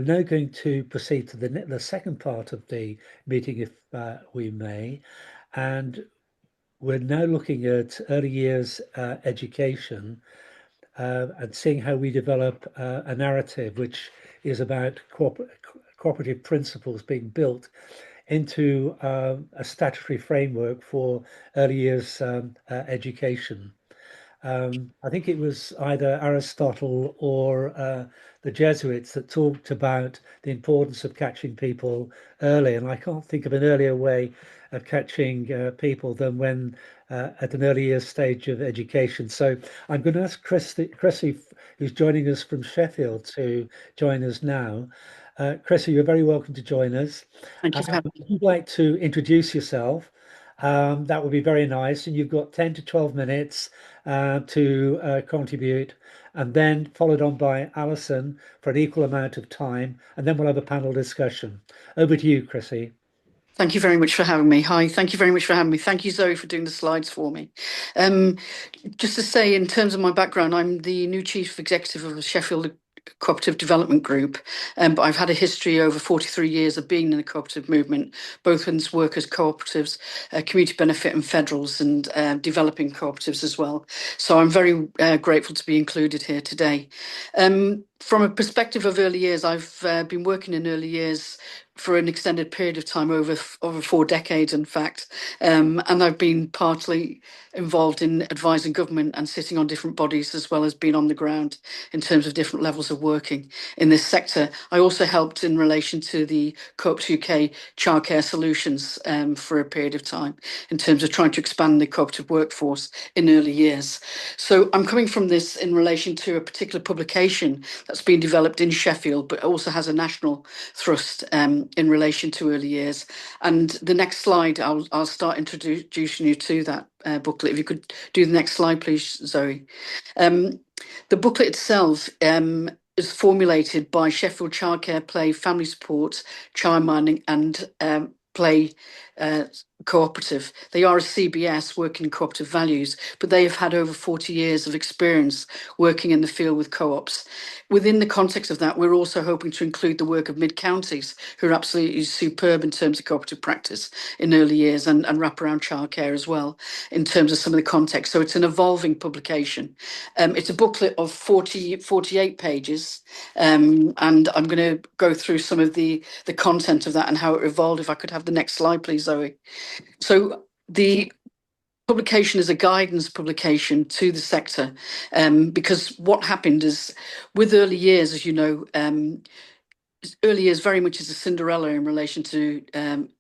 now going to proceed to the second part of the meeting, if we may. And we're now looking at early years education and seeing how we develop a narrative which is about cooperative principles being built into a statutory framework for early years education. I think it was either Aristotle or the Jesuits that talked about the importance of catching people early. And I can't think of an earlier way of catching people than when at an earlier stage of education. So I'm going to ask Chrissy, who's joining us from Sheffield, to join us now. Chrissy, you're very welcome to join us. Thank you for having me. If you'd like to introduce yourself, that would be very nice. And you've got 10 to 12 minutes to contribute, and then followed on by Alison for an equal amount of time, and then we'll have a panel discussion. Over to you, Chrissy. Thank you very much for having me. Hi, thank you very much for having me. Thank you, Zoe, for doing the slides for me. Just to say, in terms of my background, I'm the new Chief Executive of the Sheffield Cooperative Development Group, but I've had a history over 43 years of being in the cooperative movement, both in workers' cooperatives, community benefit and federals, and developing cooperatives as well. So I'm very grateful to be included here today. From a perspective of early years, I've been working in early years for an extended period of time, over 4 decades, in fact. And I've been partly involved in advising government and sitting on different bodies, as well as being on the ground in terms of different levels of working in this sector. I also helped in relation to the Co-ops UK childcare solutions for a period of time, in terms of trying to expand the cooperative workforce in early years. So I'm coming from this in relation to a particular publication that's been developed in Sheffield, but also has a national thrust in relation to early years. And the next slide, I'll start introducing you to that booklet. If you could do the next slide, please, Zoe. The booklet itself is formulated by Sheffield Childcare, Play, Family Support, Childminding and Play Cooperative. They are a CBS, working in cooperative values, but they have had over 40 years of experience working in the field with co-ops. Within the context of that, we're also hoping to include the work of mid-counties, who are absolutely superb in terms of cooperative practice in early years and wraparound childcare as well, in terms of some of the context. So it's an evolving publication. It's a booklet of 48 pages, and I'm going to go through some of the content of that and how it evolved. If I could have the next slide, please, Zoe. So the publication is a guidance publication to the sector, because what happened is, with early years, as you know, early years very much is a Cinderella in relation to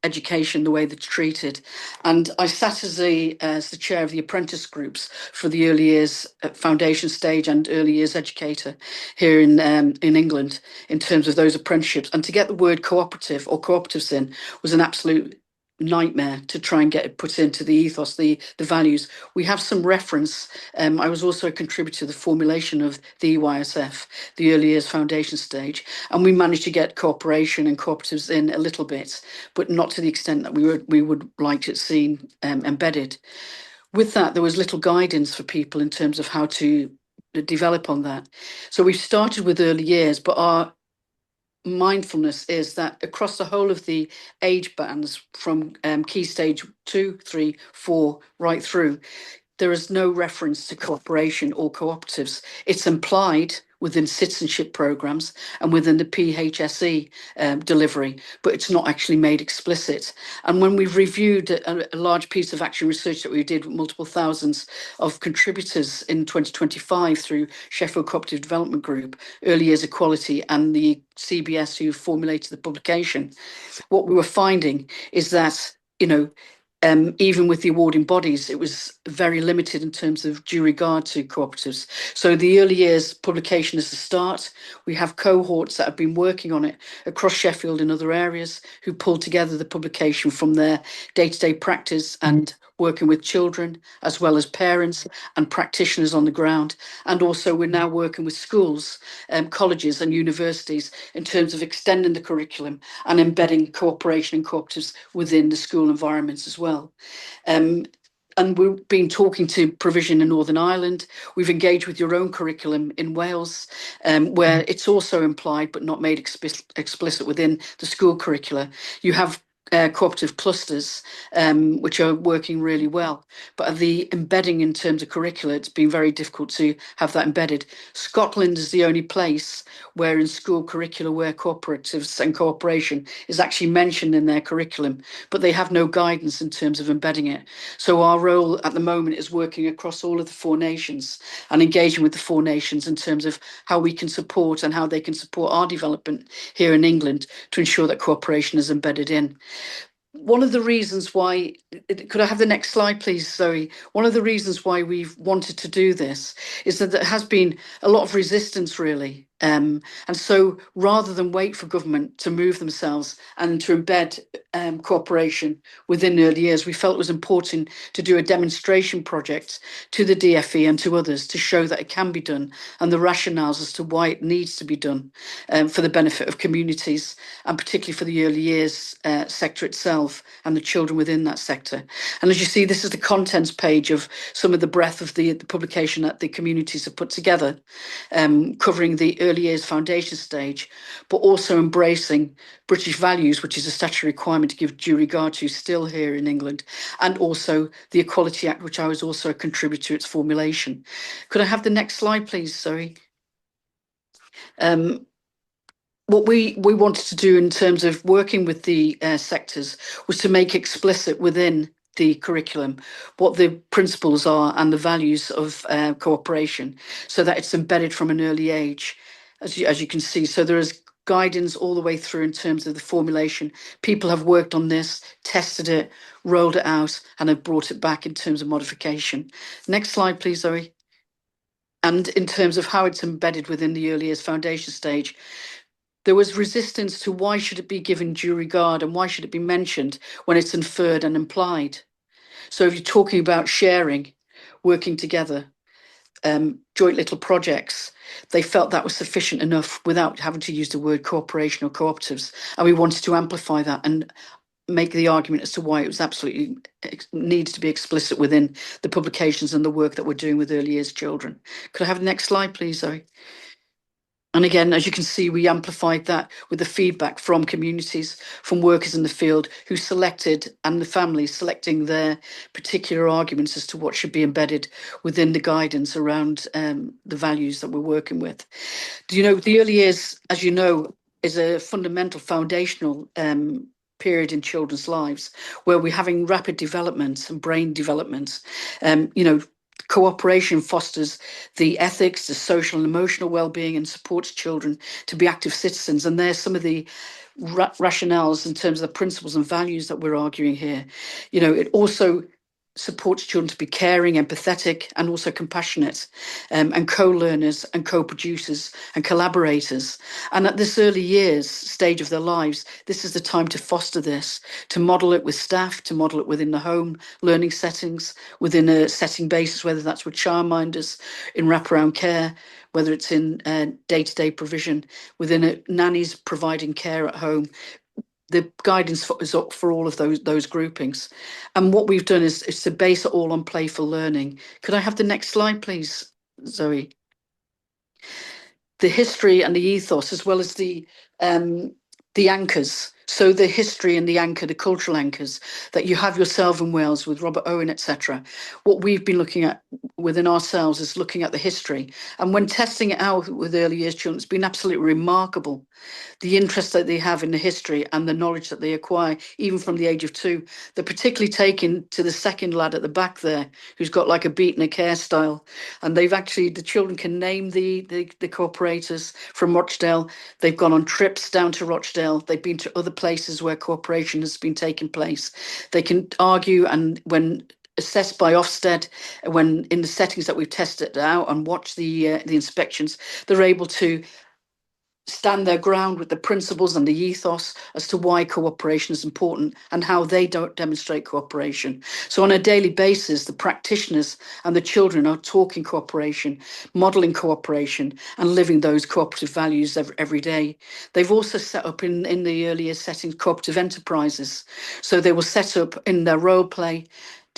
education, the way that's treated. And I sat as the chair of the apprentice groups for the early years foundation stage and early years educator here in England, in terms of those apprenticeships. And to get the word cooperative or cooperatives in was an absolute nightmare to try and get it put into the ethos, the values. We have some reference. I was also a contributor to the formulation of the EYSF, the early years foundation stage, and we managed to get cooperation and cooperatives in a little bit, but not to the extent that we would like it seen embedded. With that, there was little guidance for people in terms of how to develop on that. So we started with early years, but our mindfulness is that across the whole of the age bands, from key stage 2, 3, 4 right through, there is no reference to cooperation or cooperatives. It's implied within citizenship programs and within the PHSE delivery, but it's not actually made explicit. And when we've reviewed a large piece of action research that we did with multiple thousands of contributors in 2025 through Sheffield Cooperative Development Group, Early Years Equality, and the CBS who formulated the publication, what we were finding is that, even with the awarding bodies, it was very limited in terms of due regard to cooperatives. So the early years publication is the start. We have cohorts that have been working on it across Sheffield and other areas, who pulled together the publication from their day-to-day practice and working with children, as well as parents and practitioners on the ground. And also we're now working with schools, colleges and universities in terms of extending the curriculum and embedding cooperation and cooperatives within the school environments as well. and we've been talking to provision in Northern Ireland. We've engaged with your own curriculum in Wales, where it's also implied but not made explicit within the school curricula. You have cooperative clusters, which are working really well. But the embedding in terms of curricula, it's been very difficult to have that embedded. Scotland is the only place where in school curricula where cooperatives and cooperation is actually mentioned in their curriculum, but they have no guidance in terms of embedding it. So our role at the moment is working across all of the 4 nations and engaging with the 4 nations in terms of how we can support and how they can support our development here in England to ensure that cooperation is embedded in. One of the reasons why, could I have the next slide, please, Zoe? One of the reasons why we've wanted to do this is that there has been a lot of resistance, really. And so rather than wait for government to move themselves and to embed cooperation within early years, we felt it was important to do a demonstration project to the DFE and to others to show that it can be done and the rationales as to why it needs to be done for the benefit of communities and particularly for the early years sector itself and the children within that sector. And as you see, this is the contents page of some of the breadth of the publication that the communities have put together, covering the early years foundation stage, but also embracing British values, which is a statutory requirement to give due regard to still here in England, and also the Equality Act, which I was also a contributor to its formulation. Could I have the next slide, please? Sorry. What we wanted to do in terms of working with the sectors was to make explicit within the curriculum what the principles are and the values of cooperation, so that it's embedded from an early age, as you can see. So there is guidance all the way through in terms of the formulation. People have worked on this, tested it, rolled it out, and have brought it back in terms of modification. Next slide, please, Zoe. And in terms of how it's embedded within the early years foundation stage, there was resistance to why should it be given due regard and why should it be mentioned when it's inferred and implied. So if you're talking about sharing, working together, joint little projects, they felt that was sufficient enough without having to use the word cooperation or cooperatives. And we wanted to amplify that and make the argument as to why it was absolutely needs to be explicit within the publications and the work that we're doing with early years children. Could I have the next slide, please, Zoe? And again, as you can see, we amplified that with the feedback from communities, from workers in the field who selected, and the families selecting their particular arguments as to what should be embedded within the guidance around the values that we're working with. Do you know, the early years, as you know, is a fundamental foundational period in children's lives where we're having rapid development and brain development. Cooperation fosters the ethics, the social and emotional well-being, and supports children to be active citizens. And there's some of the rationales in terms of the principles and values that we're arguing here. It also supports children to be caring, empathetic, and also compassionate, and co-learners and co-producers and collaborators. And at this early years stage of their lives, this is the time to foster this, to model it with staff, to model it within the home learning settings, within a setting basis, whether that's with childminders, in wraparound care, whether it's in day-to-day provision, within nannies providing care at home. The guidance is up for all of those groupings. And what we've done is to base it all on playful learning. Could I have the next slide, please, Zoe? The history and the ethos, as well as the anchors. So the history and the anchor, the cultural anchors that you have yourself in Wales with Robert Owen, etc. What we've been looking at within ourselves is looking at the history. And when testing it out with early years children, it's been absolutely remarkable. The interest that they have in the history and the knowledge that they acquire, even from the age of 2. They're particularly taken to the second lad at the back there, who's got like a beatnik hairstyle. And the children can name the cooperators from Rochdale. They've gone on trips down to Rochdale. They've been to other places where cooperation has been taking place. They can argue, and when assessed by Ofsted, when in the settings that we've tested out and watched the inspections, they're able to stand their ground with the principles and the ethos as to why cooperation is important and how they don't demonstrate cooperation. So on a daily basis, the practitioners and the children are talking cooperation, modelling cooperation, and living those cooperative values every day. They've also set up in the earlier settings cooperative enterprises. So they will set up in their role play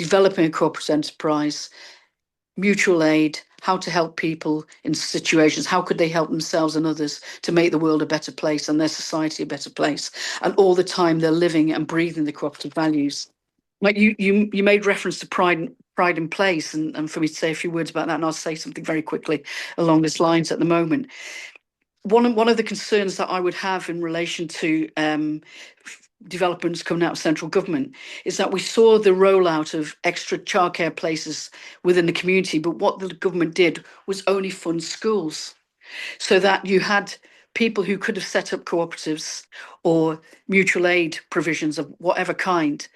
developing a cooperative enterprise, mutual aid, how to help people in situations, how could they help themselves and others to make the world a better place and their society a better place. And all the time they're living and breathing the cooperative values. Like you made reference to pride in place, and for me to say a few words about that, and I'll say something very quickly along these lines at the moment. One of the concerns that I would have in relation to developments coming out of central government is that we saw the rollout of extra childcare places within the community, but what the government did was only fund schools, so that you had people who could have set up cooperatives or mutual aid provisions of whatever kind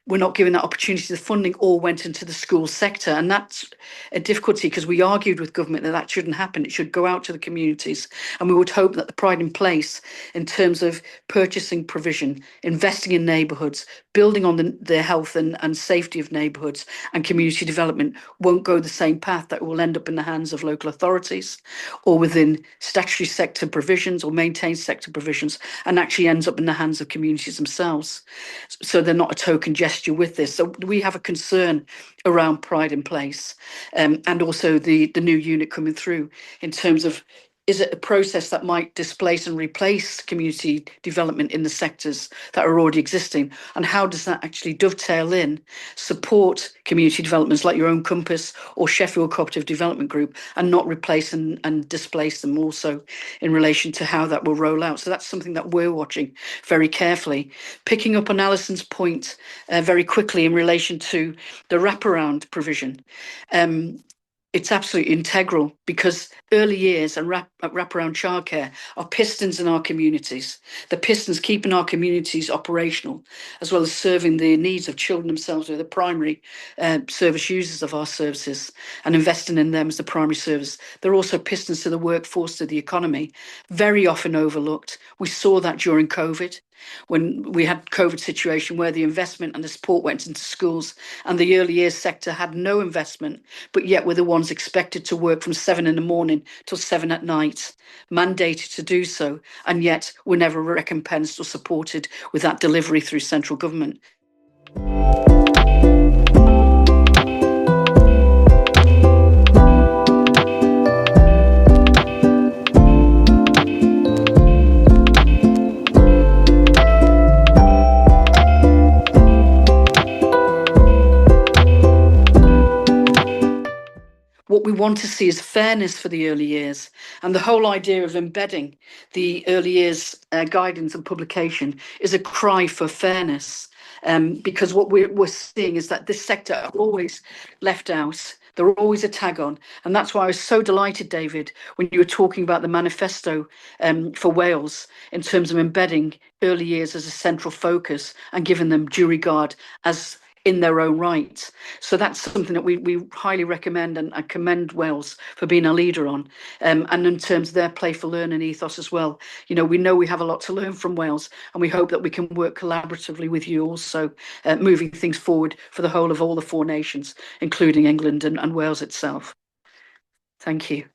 were not given that opportunity. The funding all went into the school sector, and that's a difficulty because we argued with government that that shouldn't happen. It should go out to the communities, and we would hope that the pride in place in terms of purchasing provision, investing in neighbourhoods, building on the health and safety of neighbourhoods and community development won't go the same path, that will end up in the hands of local authorities or within statutory sector provisions or maintained sector provisions, and actually ends up in the hands of communities themselves. So they're not a token gesture with this. So we have a concern around pride in place, and also the new unit coming through in terms of, is it a process that might displace and replace community development in the sectors that are already existing? And how does that actually dovetail in, support community developments like your own Compass or Sheffield Cooperative Development Group, and not replace and displace them also in relation to how that will roll out? So that's something that we're watching very carefully. Picking up on Alison's point very quickly in relation to the wraparound provision. It's absolutely integral, because early years and wraparound childcare are pistons in our communities. The pistons keeping our communities operational, as well as serving the needs of children themselves, who are the primary service users of our services, and investing in them as the primary service. They're also pistons to the workforce, to the economy, very often overlooked. We saw that during COVID, when we had COVID situation where the investment and the support went into schools, and the early years sector had no investment, but yet were the ones expected to work from 7 in the morning till 7 at night, mandated to do so, and yet were never recompensed or supported with that delivery through central government. What we want to see is fairness for the early years, and the whole idea of embedding the early years guidance and publication is a cry for fairness, because what we're seeing is that this sector are always left out. They're always a tag on. And that's why I was so delighted, David, when you were talking about the manifesto for Wales in terms of embedding early years as a central focus and giving them due regard as in their own right. So that's something that we highly recommend, and I commend Wales for being a leader on. And in terms of their playful learning ethos as well, we know we have a lot to learn from Wales, and we hope that we can work collaboratively with you also, moving things forward for the whole of all the 4 nations, including England and Wales itself. Thank you.